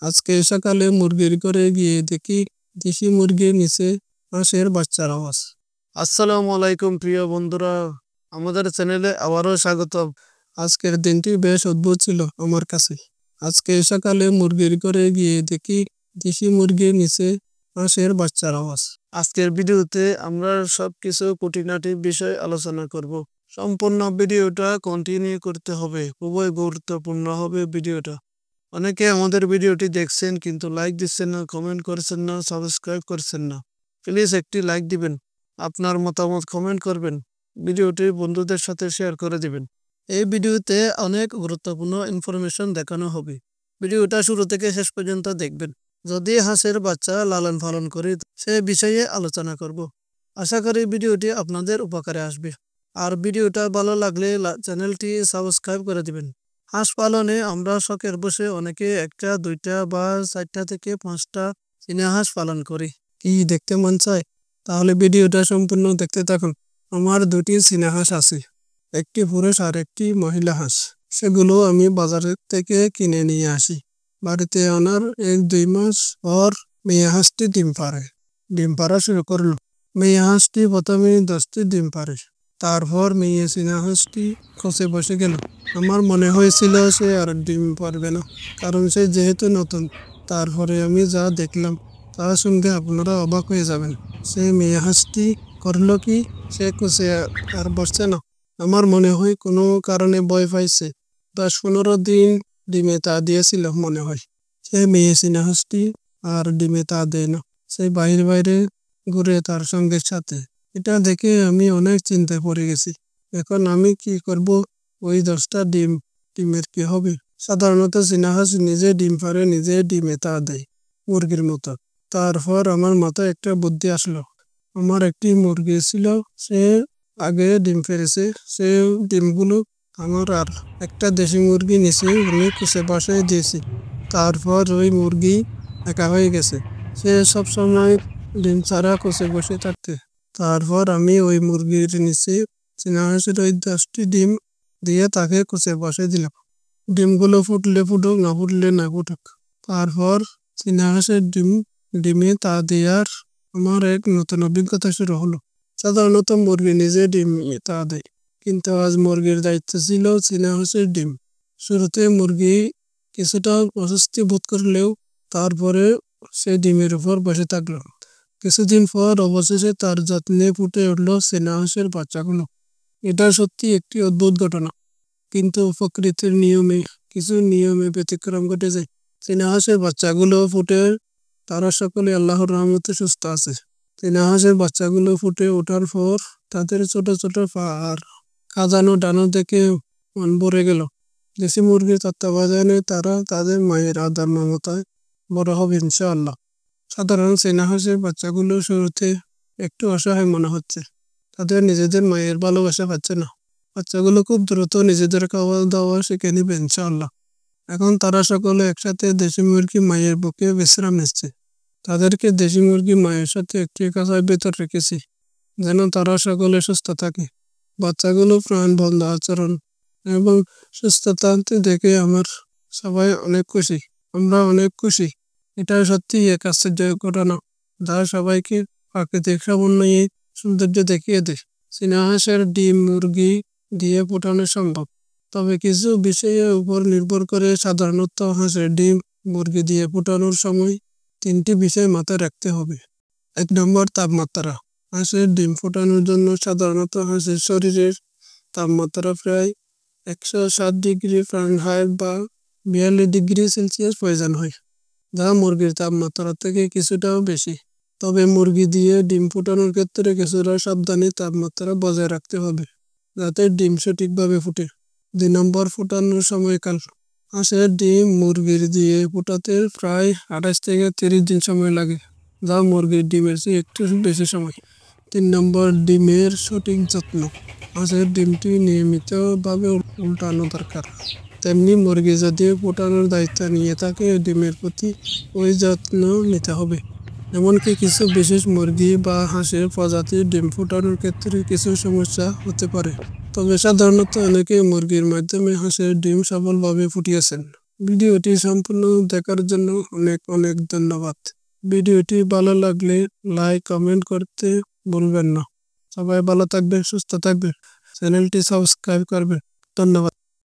আজকে সকালে মুরগির ঘরে গিয়ে দেখি দেশি মুরগির নিচে হাঁসের বাচ্চার আওয়াজ। আসসালামু আলাইকুম প্রিয় বন্ধুরা, আমাদের চ্যানেলে আবারও স্বাগতম। আজকের দিনটি বেশ অদ্ভুত ছিল আমার কাছে। আজকে সকালে মুরগির ঘরে গিয়ে দেখি দেশি মুরগির নিচে হাঁসের বাচ্চার আওয়াজ। আজকের ভিডিওতে আমরা সবকিছু খুঁটিনাটি বিষয় আলোচনা করব। সম্পূর্ণ ভিডিওটা কন্টিনিউ করতে হবে, খুবই গুরুত্বপূর্ণ হবে ভিডিওটা। অনেকে আমাদের ভিডিওটি দেখছেন কিন্তু লাইক দিচ্ছেন না, কমেন্ট করছেন না, সাবস্ক্রাইব করছেন না। প্লিজ একটি লাইক দিবেন, আপনার মতামত কমেন্ট করবেন, ভিডিওটি বন্ধুদের সাথে শেয়ার করে দিবেন। এই ভিডিওতে অনেক গুরুত্বপূর্ণ ইনফরমেশন দেখানো হবে। ভিডিওটা শুরু থেকে শেষ পর্যন্ত দেখবেন। যদি হাঁসের বাচ্চা লালন পালন করি সে বিষয়ে আলোচনা করব। আশা করি ভিডিওটি আপনাদের উপকারে আসবে। আর ভিডিওটা ভালো লাগলে চ্যানেলটি সাবস্ক্রাইব করে দিবেন। হাঁস পালনে আমরা শখের বসে অনেকে একটা, দুইটা বা 4টা থেকে 5টা চীনা হাঁস পালন করি। কি দেখতে মন চায়? তাহলে ভিডিওটা সম্পূর্ণ দেখতে থাকুন। আমার 2টি চীনা হাঁস আছে, একটি পুরুষ আর একটি মহিলা হাঁস। সেগুলো আমি বাজার থেকে কিনে নিয়ে আসি। বাড়িতে আনার 1-2 মাস পর মেয়ে হাঁসটি ডিম পাড়া শুরু করলো। মেয়ে হাঁসটি প্রথমে 10টি ডিম পাড়ে, তারপর মেয়ে চীনা হাঁসটি খসে বসে গেল। আমার মনে হয়েছিল সে আর ডিম পারবে না, কারণ সে যেহেতু নতুন। তারপরে আমি যা দেখলাম তা শুনলে আপনারা অবাক হয়ে যাবেন। সে মেয়ে হাঁসটি করলো কি, সে খসে আর বসছে না। আমার মনে হয় কোনো কারণে ভয় পাইছে। 10-15 দিন ডিমে তা দিয়েছিল মনে হয়। সে মেয়ে চীনা হাঁসটি আর ডিমে তা দেয় না, সে বাইরে ঘুরে তার সঙ্গের সাথে। এটা দেখে আমি অনেক চিন্তায় পড়ে গেছি। এখন আমি কি করব? ওই 10টা ডিমের কি হবে? সাধারণত চীনা হাঁস নিজে ডিম পাড়ে, নিজে ডিমে তা দেয় মুরগির মতো। তারপর আমার মাথায় একটা বুদ্ধি আসলো। আমার একটি মুরগি ছিল, সে আগে ডিম পেড়েছে। সে ডিমগুলো আমার আর একটা দেশি মুরগি নিচে আমি কুচে বাসায় দিয়েছি। তারপর ওই মুরগি একা হয়ে গেছে, সে সবসময় ডিম ছাড়া কুচে বসে থাকতে। তারপর আমি ওই মুরগির নিচে চীনা হাঁসের ওই 10টি ডিম দিয়ে তাকে কুচে বসে দিলাম। ডিমগুলো ফুটলে ফুটুক, না ফুটলে না ফুটুক। তারপর চীনা হাঁসের ডিমে তা দেওয়ার আমার এক নতুন অভিজ্ঞতা শুরু হলো। সাধারণত মুরগি নিজে ডিম তা দেয়, কিন্তু আজ মুরগির দায়িত্ব ছিল চীনা হাঁসের ডিম। শুরুতে মুরগি কিছুটা অস্বস্তি বোধ করলেও তারপরে সে ডিমের উপর বসে থাকলো। কিছুদিন পর অবশেষে তার যত্নে ফুটে উঠল চীনা হাঁসের বাচ্চাগুলো। এটা সত্যি একটি অদ্ভুত ঘটনা, কিন্তু প্রকৃতির নিয়মে কিছু ব্যতিক্রম ঘটে যায়। চীনা হাঁসের বাচ্চাগুলো ফুটে, তারা সকলে আল্লাহর রহমতে সুস্থ আছে। চীনা হাঁসের বাচ্চাগুলো ফুটে ওঠার পর তাদের ছোট ছোট পা আর খাজানো ডানা দেখে মন ভরে গেল। দেশি মুরগির তত্ত্বাবধানে তারা তাদের মায়ের আদর মমতায় বড় হবে ইনশাআল্লাহ। সাধারণ চীনা হাঁসের বাচ্চাগুলো শুরুতে একটু অসহায় মনে হচ্ছে, তাদের নিজেদের মায়ের ভালোবাসা পাচ্ছে না। বাচ্চাগুলো খুব দ্রুত নিজেদের খাওয়া দাওয়া শিখে নিবে ইনশাআল্লাহ। এখন তারা সকলে একসাথে দেশি মুরগি মায়ের বুকে বিশ্রাম নিচ্ছে। তাদেরকে দেশি মুরগি মায়ের সাথে একটি খাঁচার ভেতর রেখেছি, যেন তারা সকলে সুস্থ থাকে। বাচ্চাগুলো প্রাণবন্ত আচরণ এবং সুস্থতা দেখে সবাই অনেক খুশি, আমরা অনেক খুশি। এটা সত্যি এক আশ্চর্য ঘটনা, যা সবাইকে প্রাকৃতিক সমন্বয়ে সৌন্দর্য দেখিয়ে দেয়। চীনা হাঁসের ডিম মুরগি দিয়ে ফোটানো সম্ভব, তবে কিছু বিষয়ের উপর নির্ভর করে। সাধারণত হাঁসের ডিম মুরগি দিয়ে ফোটানোর সময় 3টি বিষয় মাথায় রাখতে হবে। 1 নম্বর, তাপমাত্রা। হাঁসের ডিম ফোটানোর জন্য সাধারণত হাঁসের শরীরের তাপমাত্রা প্রায় 107 ডিগ্রি ফারেনহাইট বা 42 ডিগ্রি সেলসিয়াস প্রয়োজন হয়, যা মুরগির তাপমাত্রা থেকে কিছুটাও বেশি। তবে মুরগি দিয়ে ডিম ফোটানোর ক্ষেত্রে কিছুটা সাবধানে তাপমাত্রা বজায় রাখতে হবে, যাতে ডিম সঠিকভাবে ফুটে। 2 নম্বর, ফোটানোর সময়কাল। হাঁসের ডিম মুরগির দিয়ে ফোটাতে প্রায় 28 থেকে 30 দিন সময় লাগে, যা মুরগির ডিমের চেয়ে একটু বেশি সময়। 3 নম্বর, ডিমের সঠিক যত্ন। হাঁসের ডিমটি নিয়মিতভাবে উল্টানো দরকার, তেমনি মুরগি যদি ফোটানোর দায়িত্ব নিয়ে থাকে ডিমের প্রতি ওই যত্ন নিতে হবে। এমনকি কিছু বিশেষ মুরগি বা হাঁসের প্রজাতির ডিম ফোটানোর ক্ষেত্রে কিছু সমস্যা হতে পারে, তবে সাধারণত অনেকে মুরগির মাধ্যমে হাঁসের ডিম সফলভাবে ফুটিয়েছেন। ভিডিওটি সম্পূর্ণ দেখার জন্য অনেক অনেক ধন্যবাদ। ভিডিওটি ভালো লাগলে লাইক কমেন্ট করতে ভুলবেন না। সবাই ভালো থাকবেন, সুস্থ থাকবেন, চ্যানেলটি সাবস্ক্রাইব করবেন। ধন্যবাদ।